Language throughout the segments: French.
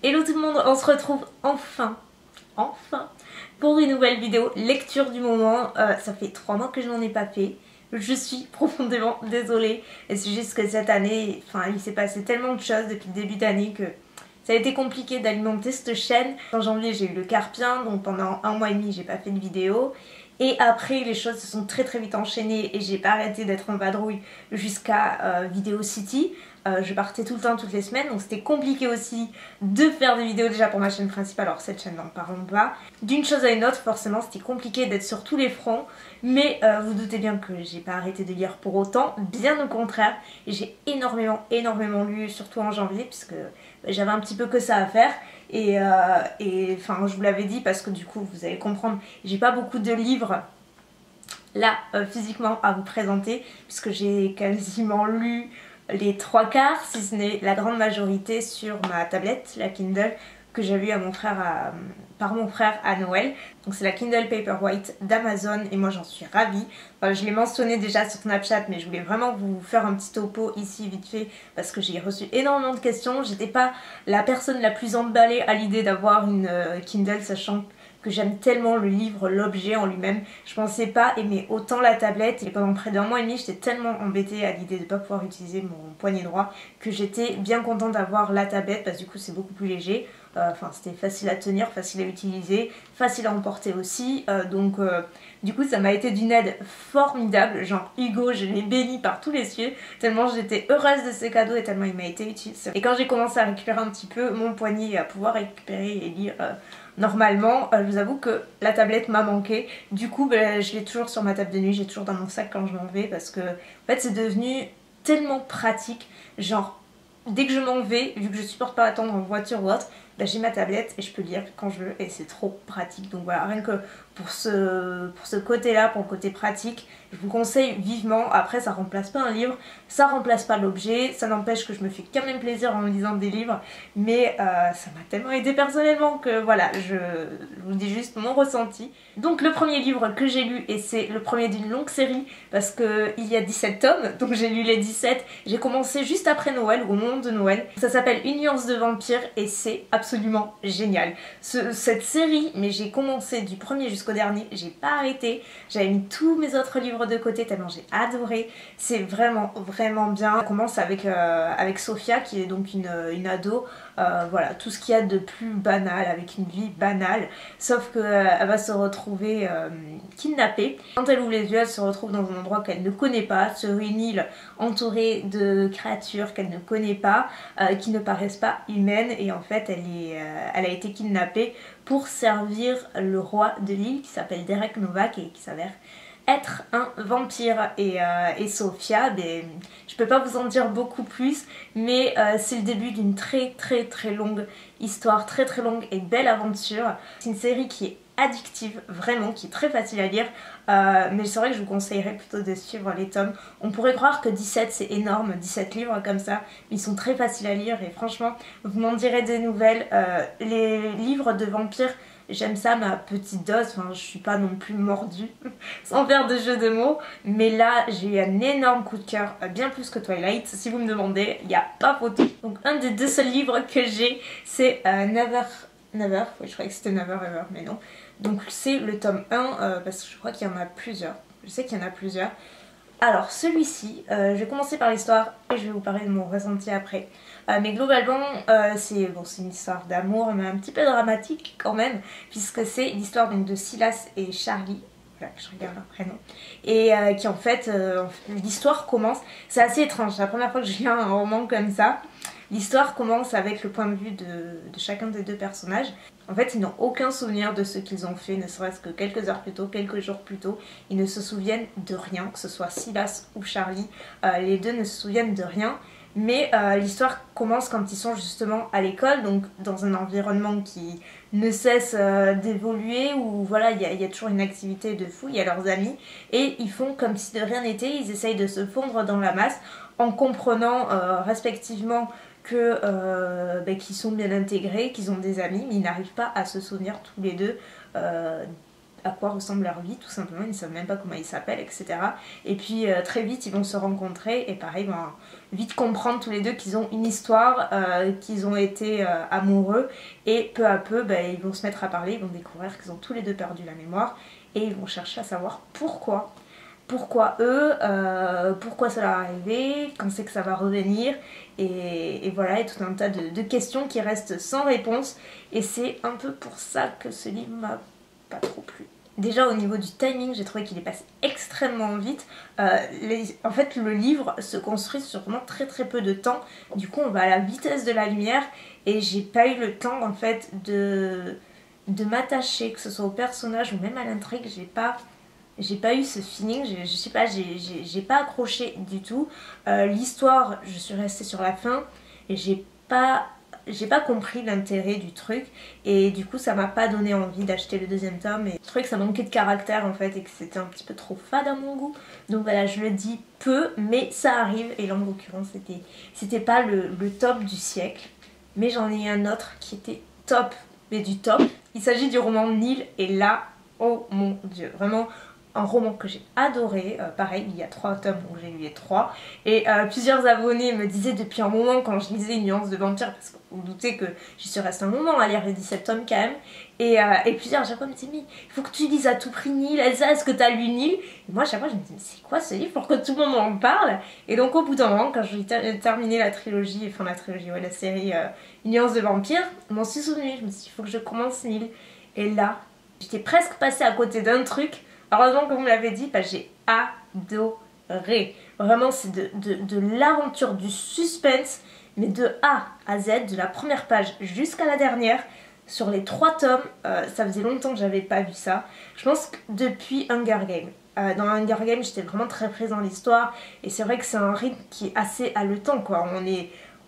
Hello tout le monde, on se retrouve enfin pour une nouvelle vidéo lecture du moment. Ça fait 3 mois que je n'en ai pas fait. Je suis profondément désolée. Et c'est juste que cette année, il s'est passé tellement de choses depuis le début d'année que ça a été compliqué d'alimenter cette chaîne. En janvier j'ai eu le Carpien, donc pendant 1 mois et demi j'ai pas fait de vidéo. Et après les choses se sont très vite enchaînées et j'ai pas arrêté d'être en vadrouille jusqu'à Video City. Je partais tout le temps, toutes les semaines, donc c'était compliqué aussi de faire des vidéos déjà pour ma chaîne principale, alors cette chaîne n'en parlons pas. D'une chose à une autre, forcément c'était compliqué d'être sur tous les fronts, mais vous doutez bien que j'ai pas arrêté de lire pour autant, bien au contraire. J'ai énormément lu, surtout en janvier, puisque j'avais un petit peu que ça à faire. Et enfin je vous l'avais dit parce que du coup vous allez comprendre, j'ai pas beaucoup de livres là physiquement à vous présenter, puisque j'ai quasiment lu les 3/4, si ce n'est la grande majorité, sur ma tablette, la Kindle, que j'ai eu à mon frère par mon frère à Noël. Donc c'est la Kindle Paperwhite d'Amazon et moi j'en suis ravie. Enfin, je l'ai mentionné déjà sur Snapchat, mais je voulais vraiment vous faire un petit topo ici vite fait parce que j'ai reçu énormément de questions. J'étais pas la personne la plus emballée à l'idée d'avoir une Kindle, sachant que j'aime tellement le livre, l'objet en lui-même. Je pensais pas aimer autant la tablette et pendant près d'1 mois et demi j'étais tellement embêtée à l'idée de ne pas pouvoir utiliser mon poignet droit que j'étais bien contente d'avoir la tablette parce que du coup c'est beaucoup plus léger. Enfin c'était facile à tenir, facile à utiliser, facile à emporter aussi, donc du coup ça m'a été d'une aide formidable. Genre Hugo, je l'ai béni par tous les cieux tellement j'étais heureuse de ce cadeau et tellement il m'a été utile. Et quand j'ai commencé à récupérer un petit peu mon poignet à pouvoir récupérer et lire normalement, je vous avoue que la tablette m'a manqué. Du coup je l'ai toujours sur ma table de nuit, j'ai toujours dans mon sac quand je m'en vais parce que en fait c'est devenu tellement pratique. Genre dès que je m'en vais, vu que je supporte pas attendre en voiture ou autre, j'ai ma tablette et je peux lire quand je veux et c'est trop pratique. Donc voilà, rien que pour ce côté là, pour le côté pratique, je vous conseille vivement. Après ça remplace pas un livre, ça remplace pas l'objet, ça n'empêche que je me fais quand même plaisir en lisant des livres, mais ça m'a tellement aidé personnellement que voilà, je vous dis juste mon ressenti. Donc le premier livre que j'ai lu, et c'est le premier d'une longue série parce qu'il y a 17 tomes, donc j'ai lu les 17, j'ai commencé juste après Noël ou au moment de Noël. Ça s'appelle Une nuance de vampire et c'est absolument génial. Cette série, mais j'ai commencé du premier jusqu'au dernier, j'ai pas arrêté, j'avais mis tous mes autres livres de côté tellement j'ai adoré. C'est vraiment bien. On commence avec Sophia qui est donc une ado. Voilà, tout ce qu'il y a de plus banal, avec une vie banale, sauf qu'elle va se retrouver kidnappée. Quand elle ouvre les yeux, elle se retrouve dans un endroit qu'elle ne connaît pas, sur une île entourée de créatures qu'elle ne connaît pas, qui ne paraissent pas humaines, et en fait elle a été kidnappée pour servir le roi de l'île qui s'appelle Derek Novak et qui s'avère être un vampire. Et Sophia, je peux pas vous en dire beaucoup plus, mais c'est le début d'une très longue histoire, très longue et belle aventure. C'est une série qui est addictive, vraiment, qui est très facile à lire, mais c'est vrai que je vous conseillerais plutôt de suivre les tomes. On pourrait croire que 17 c'est énorme, 17 livres comme ça, mais ils sont très faciles à lire et franchement vous m'en direz des nouvelles. Les livres de vampires, j'aime ça, ma petite dose, enfin je suis pas non plus mordue, sans faire de jeu de mots, mais là j'ai eu un énorme coup de cœur, bien plus que Twilight, si vous me demandez, il n'y a pas photo. Donc un des 2 seuls livres que j'ai, c'est Never, oui, je croyais que c'était Never Ever, mais non. Donc c'est le tome 1, parce que je crois qu'il y en a plusieurs, je sais qu'il y en a plusieurs. Alors celui-ci, je vais commencer par l'histoire et je vais vous parler de mon ressenti après. Mais globalement, c'est une histoire d'amour, mais un petit peu dramatique quand même, puisque c'est l'histoire de Silas et Charlie, voilà, que je regarde leur prénom, et qui en fait, l'histoire commence, c'est assez étrange, c'est la première fois que je lis un roman comme ça. L'histoire commence avec le point de vue de chacun des 2 personnages. En fait, ils n'ont aucun souvenir de ce qu'ils ont fait, ne serait-ce que quelques heures plus tôt, quelques jours plus tôt. Ils ne se souviennent de rien, que ce soit Silas ou Charlie. Les 2 ne se souviennent de rien. Mais l'histoire commence quand ils sont justement à l'école, donc dans un environnement qui ne cesse d'évoluer, où voilà, il y a toujours une activité de fou, il y a leurs amis, et ils font comme si de rien n'était, ils essayent de se fondre dans la masse en comprenant respectivement qu'ils sont bien intégrés, qu'ils ont des amis, mais ils n'arrivent pas à se souvenir tous les 2 à quoi ressemble leur vie tout simplement, ils ne savent même pas comment ils s'appellent, etc. Et puis très vite ils vont se rencontrer et pareil, ils vont vite comprendre tous les deux qu'ils ont une histoire, qu'ils ont été amoureux et peu à peu ils vont se mettre à parler, ils vont découvrir qu'ils ont tous les deux perdu la mémoire et ils vont chercher à savoir pourquoi eux, pourquoi ça leur est arrivé, quand c'est que ça va revenir, et voilà, et tout un tas de questions qui restent sans réponse, et c'est un peu pour ça que ce livre m'a pas trop plu. Déjà au niveau du timing, j'ai trouvé qu'il est passé extrêmement vite. En fait, le livre se construit sur vraiment très peu de temps, du coup on va à la vitesse de la lumière, et j'ai pas eu le temps en fait de m'attacher, que ce soit au personnage ou même à l'intrigue, j'ai pas eu ce feeling, je sais pas, j'ai pas accroché du tout. L'histoire, je suis restée sur la fin et j'ai pas compris l'intérêt du truc et du coup ça m'a pas donné envie d'acheter le deuxième tome et je trouvais que ça manquait de caractère en fait et que c'était un petit peu trop fade à mon goût. Donc voilà, je le dis peu mais ça arrive et là en l'occurrence c'était pas le top du siècle, mais j'en ai un autre qui était top, mais du top. Il s'agit du roman Nil et là, oh mon dieu, vraiment un roman que j'ai adoré, pareil il y a 3 tomes donc j'ai lu les 3 et plusieurs abonnés me disaient depuis un moment quand je lisais Une nuance de vampire, parce que vous vous doutez que j'y suis restée un moment à lire les 17 tomes quand même, et plusieurs à chaque fois me disaient mais il faut que tu lises à tout prix Nil, Elsa est-ce que t'as lu Nil? Et moi à chaque fois je me disais mais c'est quoi ce livre pour que tout le monde en parle? Et donc au bout d'un moment quand j'ai terminé la trilogie, enfin la trilogie, ouais la série Une nuance de vampire, je m'en suis souvenue, je me suis dit il faut que je commence Nil, et là j'étais presque passée à côté d'un truc. Heureusement que vous me l'avez dit, j'ai adoré. Vraiment, c'est de l'aventure, du suspense, mais de A à Z, de la première page jusqu'à la dernière, sur les 3 tomes. Ça faisait longtemps que j'avais pas vu ça. Je pense que depuis Hunger Games. Dans Hunger Games, j'étais vraiment très prise dans l'histoire, et c'est vrai que c'est un rythme qui est assez haletant, quoi.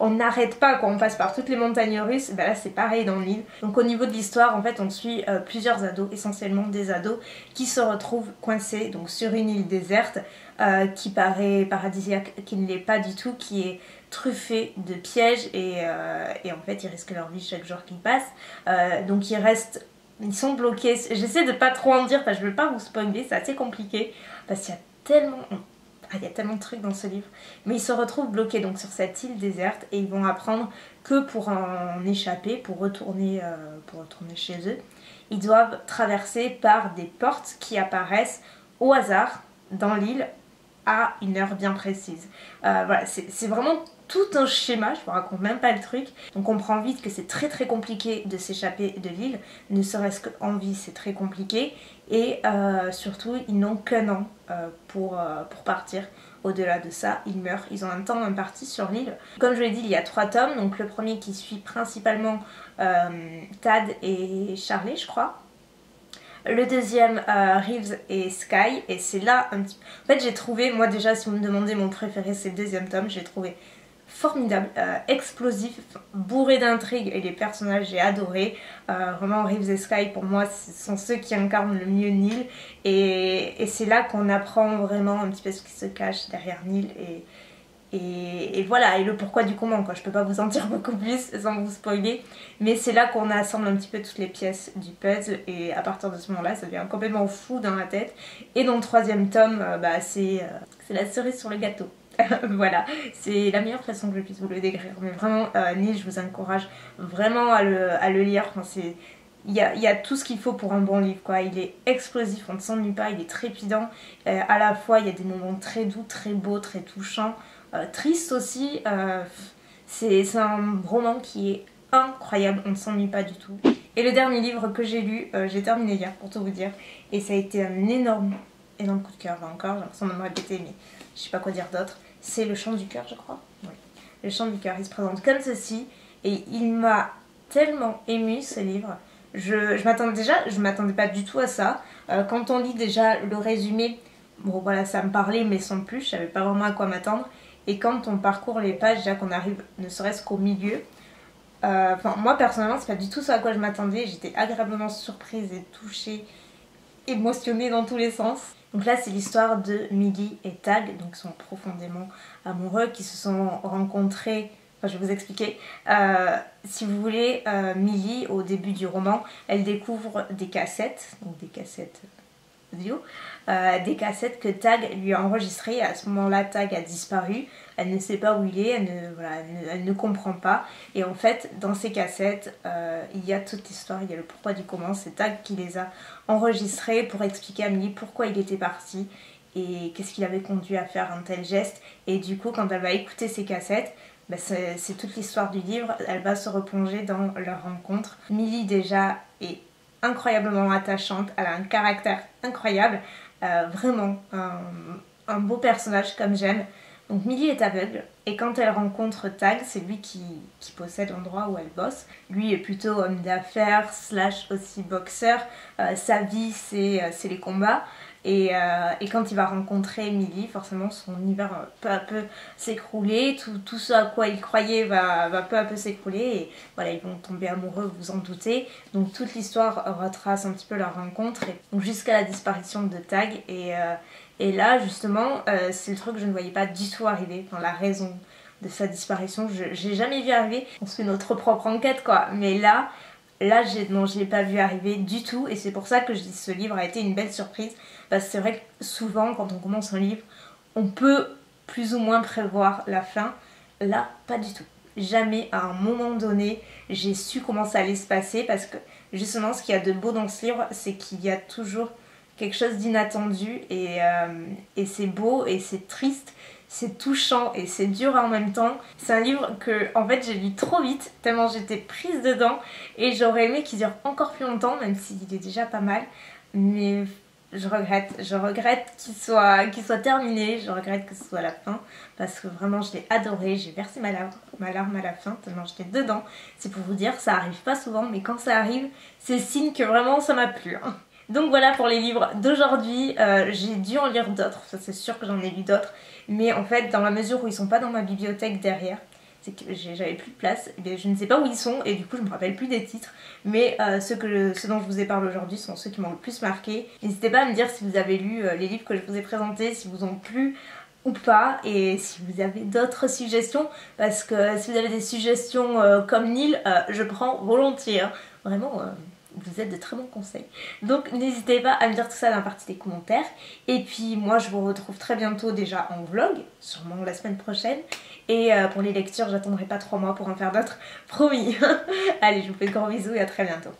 On n'arrête pas quand on passe par toutes les montagnes russes, ben là c'est pareil dans l'île. Donc au niveau de l'histoire, en fait on suit plusieurs ados, essentiellement des ados, qui se retrouvent coincés donc sur une île déserte qui paraît paradisiaque, qui ne l'est pas du tout, qui est truffée de pièges et en fait ils risquent leur vie chaque jour qui passe. Donc ils sont bloqués, j'essaie de pas trop en dire parce que je veux pas vous spoiler, c'est assez compliqué parce qu'il y a tellement... il y a tellement de trucs dans ce livre, mais ils se retrouvent bloqués donc sur cette île déserte et ils vont apprendre que pour en échapper, pour retourner chez eux, ils doivent traverser par des portes qui apparaissent au hasard dans l'île à une heure bien précise. Voilà, c'est vraiment tout un schéma, je vous raconte même pas le truc. On comprend vite que c'est très compliqué de s'échapper de l'île, ne serait-ce qu'en vie c'est très compliqué, et surtout ils n'ont qu'un an pour partir. Au-delà de ça, ils meurent. Ils ont un temps imparti sur l'île. Comme je l'ai dit, il y a 3 tomes, donc le premier qui suit principalement Tad et Charlie, je crois. Le deuxième, Reeves et Sky, et c'est là un petit peu... En fait j'ai trouvé, moi déjà si vous me demandez mon préféré c'est le deuxième tome, j'ai trouvé formidable, explosif, bourré d'intrigues et les personnages j'ai adoré. Vraiment Reeves et Sky pour moi ce sont ceux qui incarnent le mieux Nil, et c'est là qu'on apprend vraiment un petit peu ce qui se cache derrière Nil et voilà, et le pourquoi du comment, quoi. Je peux pas vous en dire beaucoup plus sans vous spoiler, mais c'est là qu'on assemble un petit peu toutes les pièces du puzzle, et à partir de ce moment là ça devient complètement fou dans la tête. Et dans le 3e tome, c'est la cerise sur le gâteau. Voilà, c'est la meilleure façon que je puisse vous le décrire, mais vraiment Nil, je vous encourage vraiment à le lire. Enfin, il y a tout ce qu'il faut pour un bon livre, quoi. Il est explosif, on ne s'ennuie pas, il est trépidant, à la fois il y a des moments très doux, très beaux, très touchants, tristes aussi. C'est un roman qui est incroyable, on ne s'ennuie pas du tout. Et le dernier livre que j'ai lu, j'ai terminé hier pour tout vous dire, et ça a été un énorme coup de cœur. Là encore, j'ai l'impression de me répéter, mais je sais pas quoi dire d'autre. C'est Le Chant du Cœur, je crois. Oui. Le Chant du Cœur, il se présente comme ceci, et il m'a tellement émue ce livre. Je m'attendais pas du tout à ça. Quand on lit déjà le résumé, bon voilà, ça me parlait mais sans plus, je savais pas vraiment à quoi m'attendre. Et quand on parcourt les pages, déjà qu'on arrive ne serait-ce qu'au milieu, moi personnellement c'est pas du tout ce à quoi je m'attendais. J'étais agréablement surprise et touchée, émotionnée dans tous les sens. Donc là c'est l'histoire de Millie et Tag, donc ils sont profondément amoureux, qui se sont rencontrés, Enfin, je vais vous expliquer. Si vous voulez, Millie, au début du roman, elle découvre des cassettes, donc des cassettes audio, des cassettes que Tag lui a enregistrées. À ce moment-là, Tag a disparu. Elle ne sait pas où il est, elle ne comprend pas. Et en fait, dans ces cassettes, il y a toute l'histoire, il y a le pourquoi du comment. C'est Tag qui les a enregistrées pour expliquer à Millie pourquoi il était parti et qu'est-ce qui l'avait conduit à faire un tel geste. Et du coup, quand elle va écouter ces cassettes, bah c'est toute l'histoire du livre, elle va se replonger dans leur rencontre. Millie déjà est incroyablement attachante, elle a un caractère incroyable, vraiment un beau personnage comme j'aime. Donc Millie est aveugle et quand elle rencontre Tag, c'est lui qui possède l'endroit où elle bosse. Lui est plutôt homme d'affaires / aussi boxeur, sa vie c'est les combats. Et quand il va rencontrer Millie, forcément son univers va peu à peu s'écrouler, tout ce à quoi il croyait va peu à peu s'écrouler et voilà, ils vont tomber amoureux, vous en doutez. Donc toute l'histoire retrace un petit peu leur rencontre, donc jusqu'à la disparition de Tag et là justement c'est le truc que je ne voyais pas du tout arriver, enfin la raison de sa disparition, je l'ai jamais vu arriver. On se fait notre propre enquête quoi, mais là non, je l'ai pas vu arriver du tout et c'est pour ça que je dis que ce livre a été une belle surprise parce que c'est vrai que souvent quand on commence un livre on peut plus ou moins prévoir la fin. Là pas du tout, jamais à un moment donné j'ai su comment ça allait se passer parce que justement ce qu'il y a de beau dans ce livre c'est qu'il y a toujours quelque chose d'inattendu et c'est beau et c'est triste. C'est touchant et c'est dur en même temps. C'est un livre que en fait j'ai lu trop vite tellement j'étais prise dedans et j'aurais aimé qu'il dure encore plus longtemps même s'il est déjà pas mal. Mais je regrette qu'il soit terminé, je regrette que ce soit la fin parce que vraiment je l'ai adoré, j'ai versé ma larme à la fin tellement j'étais dedans. C'est pour vous dire, ça arrive pas souvent mais quand ça arrive c'est signe que vraiment ça m'a plu. Donc voilà pour les livres d'aujourd'hui, j'ai dû en lire d'autres, ça c'est sûr que j'en ai lu d'autres, mais en fait dans la mesure où ils sont pas dans ma bibliothèque derrière, c'est que j'avais plus de place, et je ne sais pas où ils sont et du coup je me rappelle plus des titres, mais ceux dont je vous ai parlé aujourd'hui sont ceux qui m'ont le plus marqué. N'hésitez pas à me dire si vous avez lu les livres que je vous ai présentés, si vous ont plu ou pas, et si vous avez d'autres suggestions, parce que si vous avez des suggestions comme Neil, je prends volontiers, hein. Vraiment... vous êtes de très bons conseils. Donc n'hésitez pas à me dire tout ça dans la partie des commentaires. Et puis moi je vous retrouve très bientôt déjà en vlog, sûrement la semaine prochaine. Et pour les lectures, j'attendrai pas 3 mois pour en faire d'autres, promis. Allez, je vous fais de gros bisous et à très bientôt.